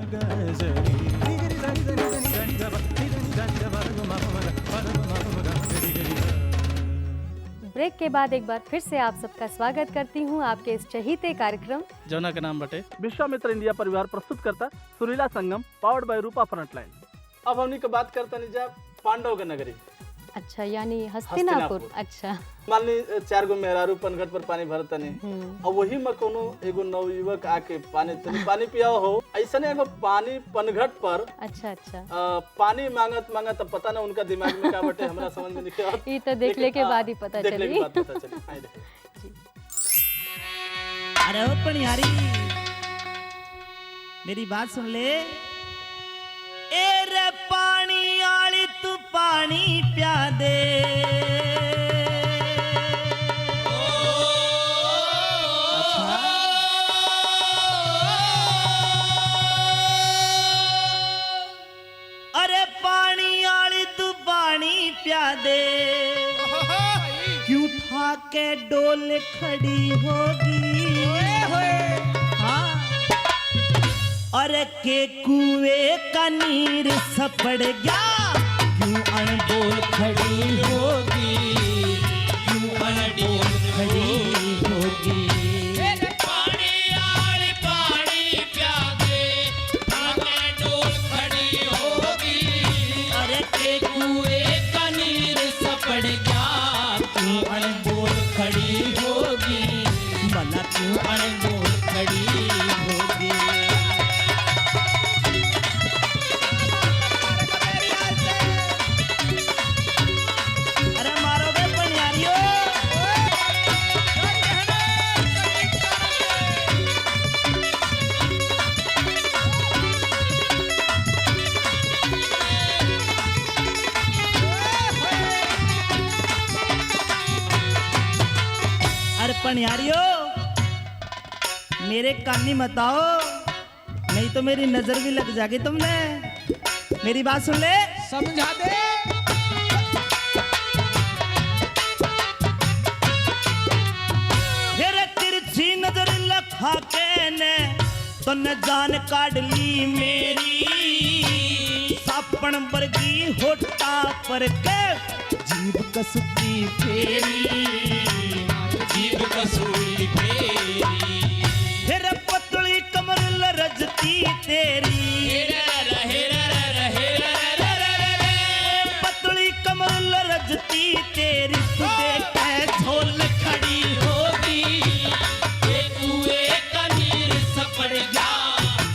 Break के बाद एक बार फिर से आप सबका स्वागत करती हूँ आपके इस चहीते कार्यक्रम जौना के नाम बटे विश्वामित्र इंडिया परिवार प्रस्तुत करता सुरीला संगम पावर्ड बाय रूपा फ्रंटलाइन। अब हमनी के बात करता नहीं जा पांडव के नगरी। अच्छा, यानी हस्तिनापुर। अच्छा, मान ली 4 गो मेहरारू पनघट पर पानी भरता नहीं और वही में कोनो एगो नवयुवक आके पानी पियाओ हो, ऐसा एगो पानी पनघट पर अच्छा अच्छा पानी मांगत मांगत पता ना उनका दिमाग में का बटे, हमरा समझ में नहीं आवत। ये तो देखले के बाद ही पता चली। देखले के बाद पता चली। आए देखो। अरे ओ पनियारी, मेरी बात सुन ले। ए रे पानी आली तू पानी प्या दे, अच्छा अरे पानी आली तू पानी प्या दे, क्यों ठा के डोल खड़ी होगी। हाँ, अरे के कुएं का नीर सपड़ गया, क्यों अनडोल खड़ी होगी, क्यों अनडोल खड़ी होगी। पानी आली पानी प्या दे, अनडोल खड़ी होगी। अरे के कुएं का नीर सपड़ गया, क्यों अनडोल खड़ी होगी, भला क्यों अनडोल खड़ी होगी। पनियारियो, मेरे कानी मत आओ, नहीं तो मेरी नजर भी लग जाएगी तुमने। मेरी बात सुन ले, समझा दे। फिर तिरछी नजर लखा के ने तो न जान काट ली मेरी, सापन बरगी होटा पर के जीभ कसुती फेरी, जीभ कसुई फेरी। फिर पतली कमर लरजती तेरी, पतली कमर लरजती तेरी, तुझे कै झोल खड़ी होगी। कुएं का नीर सपड़ गया,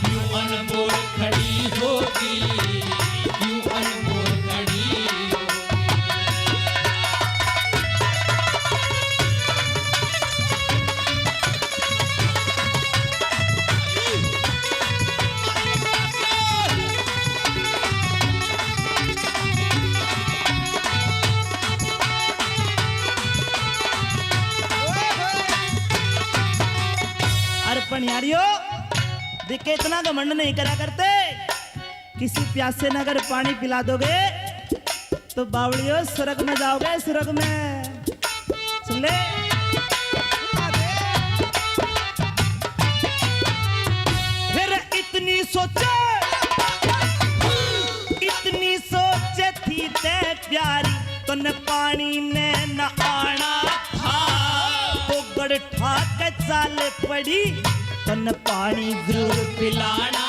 क्यों अनमोल खड़ी होगी, क्यों अनमोल खड़ी होगी। पनियारियो, देखे इतना घमंड नहीं करा करते। किसी प्यासे ने अगर पानी पिला दोगे तो बावड़ियों स्वर्ग में जाओगे, स्वर्ग में। सुन ले, फिर इतनी सोचे थी ते प्यारी, तो न पानी ने न आना था, तो गड़ ठा के चाल पड़ी, तन पानी जरूर पिलाना